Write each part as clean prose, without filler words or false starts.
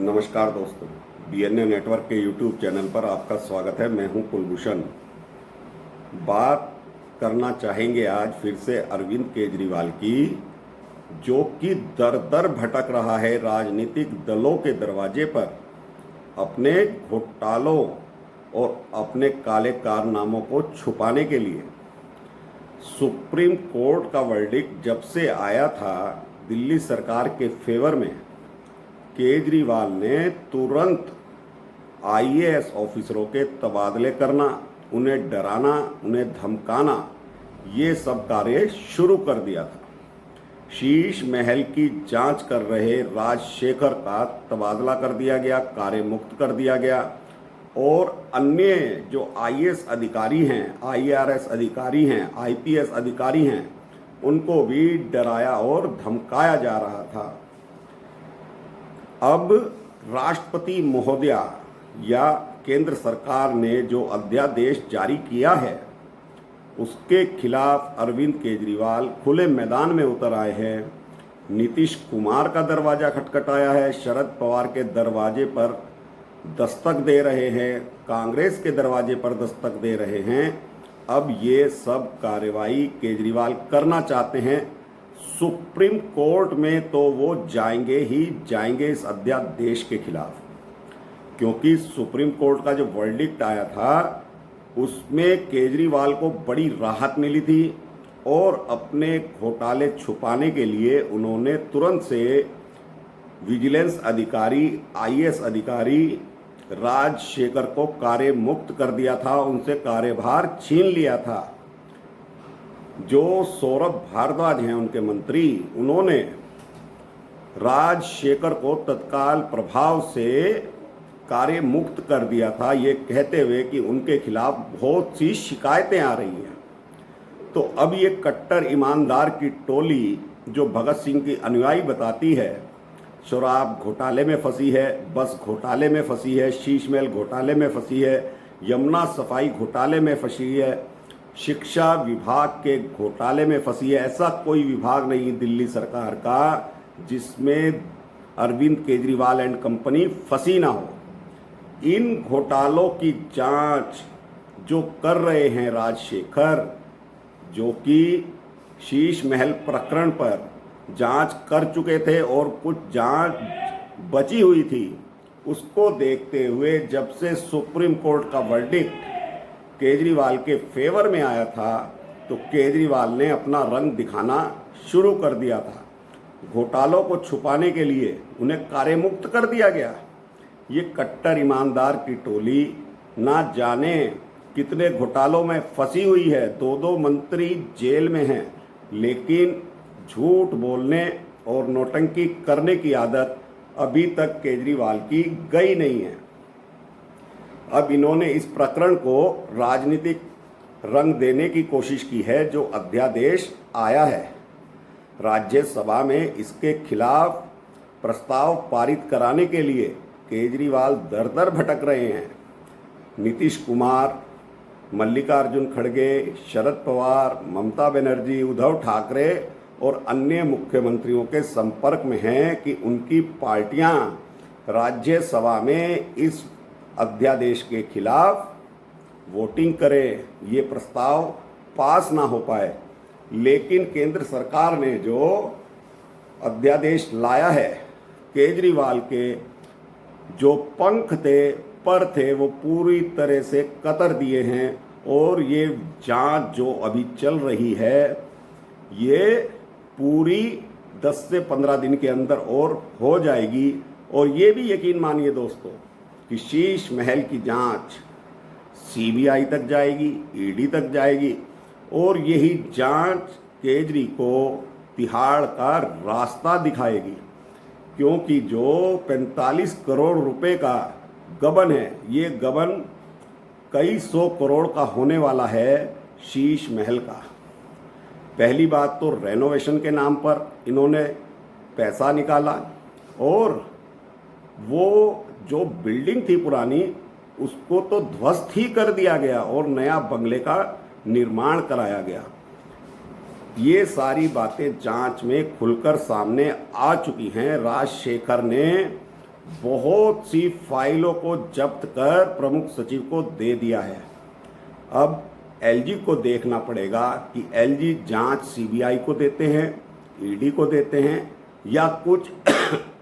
नमस्कार दोस्तों, BNA network के यूट्यूब चैनल पर आपका स्वागत है। मैं हूं कुलभूषण। बात करना चाहेंगे आज फिर से अरविंद केजरीवाल की, जो कि दर दर भटक रहा है राजनीतिक दलों के दरवाजे पर अपने घोटालों और अपने काले कारनामों को छुपाने के लिए। सुप्रीम कोर्ट का वर्डिक्ट जब से आया था दिल्ली सरकार के फेवर में, केजरीवाल ने तुरंत आईएएस ऑफिसरों के तबादले करना, उन्हें डराना, उन्हें धमकाना, ये सब कार्य शुरू कर दिया था। शीश महल की जांच कर रहे राजशेखर का तबादला कर दिया गया, कार्य मुक्त कर दिया गया और अन्य जो आईएएस अधिकारी हैं, आईआरएस अधिकारी हैं, आईपीएस अधिकारी हैं, उनको भी डराया और धमकाया जा रहा था। अब राष्ट्रपति महोदया या केंद्र सरकार ने जो अध्यादेश जारी किया है, उसके खिलाफ अरविंद केजरीवाल खुले मैदान में उतर आए हैं। नीतीश कुमार का दरवाजा खटखटाया है, शरद पवार के दरवाजे पर दस्तक दे रहे हैं, कांग्रेस के दरवाजे पर दस्तक दे रहे हैं। अब ये सब कार्रवाई केजरीवाल करना चाहते हैं। सुप्रीम कोर्ट में तो वो जाएंगे ही जाएंगे इस अध्यादेश के खिलाफ, क्योंकि सुप्रीम कोर्ट का जो वर्डिक्ट आया था उसमें केजरीवाल को बड़ी राहत मिली थी और अपने घोटाले छुपाने के लिए उन्होंने तुरंत से विजिलेंस अधिकारी, आईएएस अधिकारी राजशेखर को कार्य मुक्त कर दिया था, उनसे कार्यभार छीन लिया था। जो सौरभ भारद्वाज हैं उनके मंत्री, उन्होंने राजशेखर को तत्काल प्रभाव से कार्य मुक्त कर दिया था, ये कहते हुए कि उनके खिलाफ बहुत सी शिकायतें आ रही हैं। तो अब ये कट्टर ईमानदार की टोली जो भगत सिंह की अनुयायी बताती है, शराब घोटाले में फंसी है, बस घोटाले में फंसी है, शीश महल घोटाले में फंसी है, यमुना सफाई घोटाले में फंसी है, शिक्षा विभाग के घोटाले में फंसी है। ऐसा कोई विभाग नहीं दिल्ली सरकार का जिसमें अरविंद केजरीवाल एंड कंपनी फंसी ना हो। इन घोटालों की जांच जो कर रहे हैं राजशेखर, जो कि शीश महल प्रकरण पर जांच कर चुके थे और कुछ जांच बची हुई थी, उसको देखते हुए जब से सुप्रीम कोर्ट का वर्डिक्ट केजरीवाल के फेवर में आया था, तो केजरीवाल ने अपना रंग दिखाना शुरू कर दिया था। घोटालों को छुपाने के लिए उन्हें कार्यमुक्त कर दिया गया। ये कट्टर ईमानदार की टोली ना जाने कितने घोटालों में फंसी हुई है, दो दो मंत्री जेल में हैं, लेकिन झूठ बोलने और नौटंकी करने की आदत अभी तक केजरीवाल की गई नहीं है। अब इन्होंने इस प्रकरण को राजनीतिक रंग देने की कोशिश की है। जो अध्यादेश आया है राज्यसभा में, इसके खिलाफ प्रस्ताव पारित कराने के लिए केजरीवाल दर दर भटक रहे हैं। नीतीश कुमार, मल्लिकार्जुन खड़गे, शरद पवार, ममता बनर्जी, उद्धव ठाकरे और अन्य मुख्यमंत्रियों के संपर्क में हैं कि उनकी पार्टियां राज्यसभा में इस अध्यादेश के खिलाफ वोटिंग करें, ये प्रस्ताव पास ना हो पाए। लेकिन केंद्र सरकार ने जो अध्यादेश लाया है, केजरीवाल के जो पंख थे, पर थे, वो पूरी तरह से कतर दिए हैं और ये जांच जो अभी चल रही है, ये पूरी 10 से 15 दिन के अंदर और हो जाएगी। और ये भी यकीन मानिए दोस्तों कि शीश महल की जांच सीबीआई तक जाएगी, ईडी तक जाएगी और यही जांच केजरी को तिहाड़ का रास्ता दिखाएगी, क्योंकि जो 45 करोड़ रुपए का गबन है, ये गबन कई 100 करोड़ का होने वाला है शीश महल का। पहली बात तो रेनोवेशन के नाम पर इन्होंने पैसा निकाला और वो जो बिल्डिंग थी पुरानी, उसको तो ध्वस्त ही कर दिया गया और नया बंगले का निर्माण कराया गया। ये सारी बातें जांच में खुलकर सामने आ चुकी हैं। राजशेखर ने बहुत सी फाइलों को जब्त कर प्रमुख सचिव को दे दिया है। अब एलजी को देखना पड़ेगा कि एलजी जांच सीबीआई को देते हैं, ईडी को देते हैं या कुछ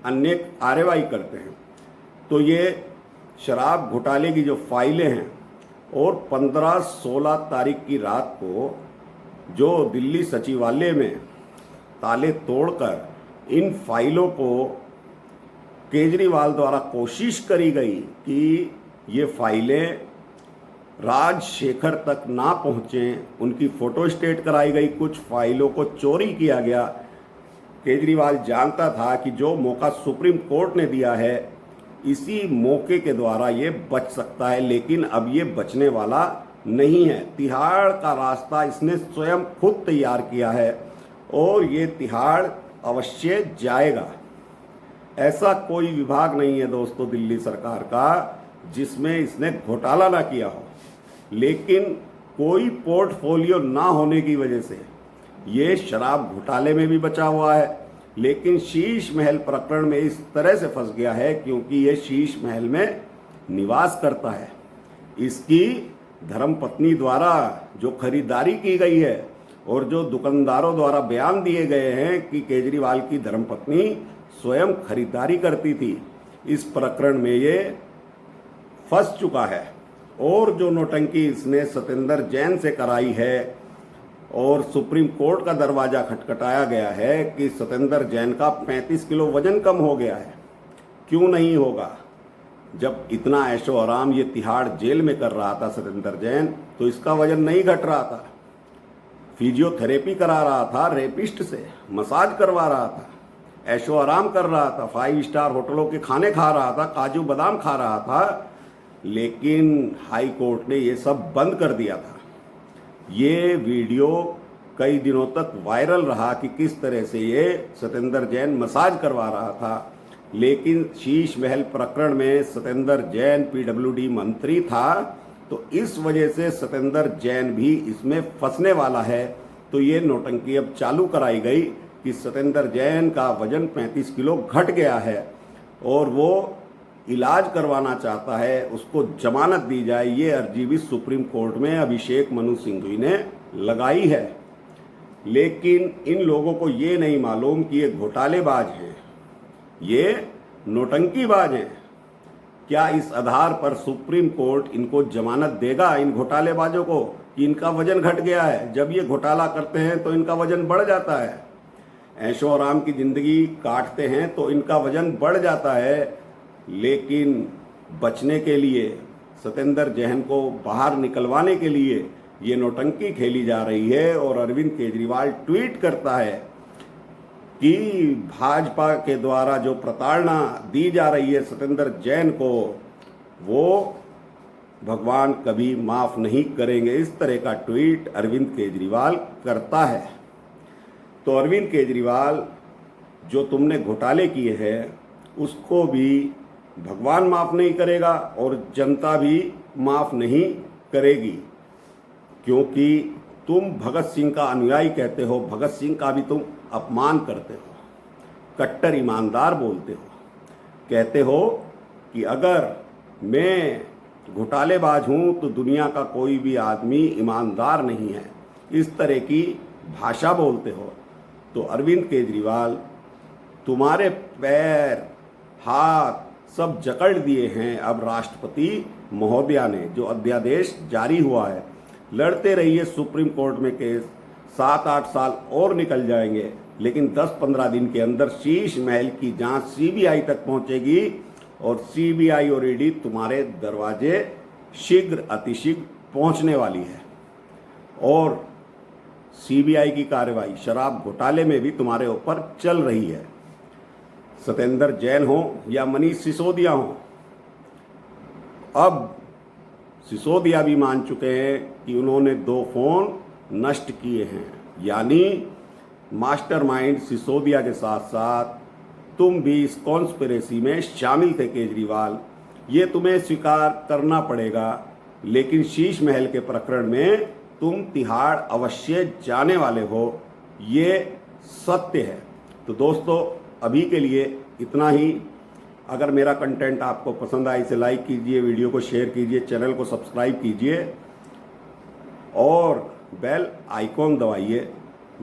अन्य कार्रवाई करते हैं। तो ये शराब घोटाले की जो फाइलें हैं और 15-16 तारीख की रात को जो दिल्ली सचिवालय में ताले तोड़कर इन फाइलों को केजरीवाल द्वारा कोशिश करी गई कि ये फाइलें राजशेखर तक ना पहुँचें, उनकी फ़ोटो स्टेट कराई गई, कुछ फाइलों को चोरी किया गया। केजरीवाल जानता था कि जो मौका सुप्रीम कोर्ट ने दिया है इसी मौके के द्वारा ये बच सकता है, लेकिन अब ये बचने वाला नहीं है। तिहाड़ का रास्ता इसने स्वयं खुद तैयार किया है और ये तिहाड़ अवश्य जाएगा। ऐसा कोई विभाग नहीं है दोस्तों दिल्ली सरकार का जिसमें इसने घोटाला ना किया हो, लेकिन कोई पोर्टफोलियो ना होने की वजह से ये शराब घोटाले में भी बचा हुआ है, लेकिन शीश महल प्रकरण में इस तरह से फंस गया है क्योंकि ये शीश महल में निवास करता है। इसकी धर्मपत्नी द्वारा जो खरीदारी की गई है और जो दुकानदारों द्वारा बयान दिए गए हैं कि केजरीवाल की धर्मपत्नी स्वयं खरीदारी करती थी, इस प्रकरण में ये फंस चुका है। और जो नौटंकी इसने सत्येंद्र जैन से कराई है और सुप्रीम कोर्ट का दरवाजा खटखटाया गया है कि सत्येंद्र जैन का 35 किलो वजन कम हो गया है। क्यों नहीं होगा? जब इतना ऐशो आराम ये तिहाड़ जेल में कर रहा था सत्येंद्र जैन, तो इसका वजन नहीं घट रहा था। फिजियोथेरेपी करा रहा था, रेपिस्ट से मसाज करवा रहा था, ऐशो आराम कर रहा था, 5 स्टार होटलों के खाने खा रहा था, काजू बादाम खा रहा था, लेकिन हाई कोर्ट ने ये सब बंद कर दिया था। ये वीडियो कई दिनों तक वायरल रहा कि किस तरह से ये सत्येंद्र जैन मसाज करवा रहा था, लेकिन शीश महल प्रकरण में सत्येंद्र जैन पीडब्ल्यूडी मंत्री था, तो इस वजह से सत्येंद्र जैन भी इसमें फंसने वाला है। तो ये नौटंकी अब चालू कराई गई कि सत्येंद्र जैन का वजन 35 किलो घट गया है और वो इलाज करवाना चाहता है, उसको जमानत दी जाए। ये अर्जी भी सुप्रीम कोर्ट में अभिषेक मनु सिंघवी ने लगाई है, लेकिन इन लोगों को ये नहीं मालूम कि ये घोटालेबाज हैं, ये नौटंकीबाज हैं। क्या इस आधार पर सुप्रीम कोर्ट इनको जमानत देगा, इन घोटालेबाजों को, कि इनका वजन घट गया है? जब ये घोटाला करते हैं तो इनका वजन बढ़ जाता है, ऐशो आराम की जिंदगी काटते हैं तो इनका वजन बढ़ जाता है। लेकिन बचने के लिए, सत्येंद्र जैन को बाहर निकलवाने के लिए ये नौटंकी खेली जा रही है। और अरविंद केजरीवाल ट्वीट करता है कि भाजपा के द्वारा जो प्रताड़ना दी जा रही है सत्येंद्र जैन को, वो भगवान कभी माफ नहीं करेंगे। इस तरह का ट्वीट अरविंद केजरीवाल करता है। तो अरविंद केजरीवाल, जो तुमने घोटाले किए हैं उसको भी भगवान माफ नहीं करेगा और जनता भी माफ नहीं करेगी, क्योंकि तुम भगत सिंह का अनुयायी कहते हो, भगत सिंह का भी तुम अपमान करते हो, कट्टर ईमानदार बोलते हो, कहते हो कि अगर मैं घोटालेबाज हूं तो दुनिया का कोई भी आदमी ईमानदार नहीं है, इस तरह की भाषा बोलते हो। तो अरविंद केजरीवाल, तुम्हारे पैर हाथ सब जकड़ दिए हैं अब राष्ट्रपति महोदया ने, जो अध्यादेश जारी हुआ है। लड़ते रहिए सुप्रीम कोर्ट में केस, 7-8 साल और निकल जाएंगे, लेकिन 10-15 दिन के अंदर शीश महल की जांच सीबीआई तक पहुंचेगी और सीबीआई और ईडी तुम्हारे दरवाजे शीघ्र अतिशीघ्र पहुंचने वाली है। और सीबीआई की कार्रवाई शराब घोटाले में भी तुम्हारे ऊपर चल रही है। सत्येंद्र जैन हो या मनीष सिसोदिया हो, अब सिसोदिया भी मान चुके हैं कि उन्होंने 2 फोन नष्ट किए हैं, यानी मास्टरमाइंड सिसोदिया के साथ साथ तुम भी इस कॉन्स्पिरेसी में शामिल थे केजरीवाल। ये तुम्हें स्वीकार करना पड़ेगा, लेकिन शीश महल के प्रकरण में तुम तिहाड़ अवश्य जाने वाले हो, ये सत्य है। तो दोस्तों, अभी के लिए इतना ही। अगर मेरा कंटेंट आपको पसंद आए इसे लाइक कीजिए, वीडियो को शेयर कीजिए, चैनल को सब्सक्राइब कीजिए और बेल आइकॉन दबाइए।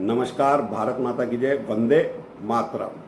नमस्कार, भारत माता की जय, वंदे मातरम।